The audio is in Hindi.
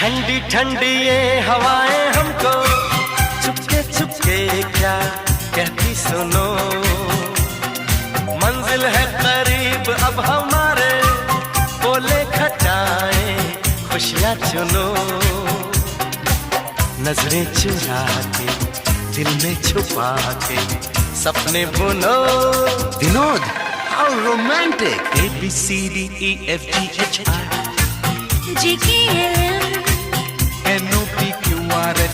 ठंडी ठंडी ये हवाएं हमको चुपके चुपके क्या कहती सुनो, मंजिल है करीब अब हमारे, बोले खटाएं खुशियां चुनो। नजरें चुरा के दिल में छुपा के सपने बुनो। Vinod, how romantic! ABCDEFGHI GKLM NOPQR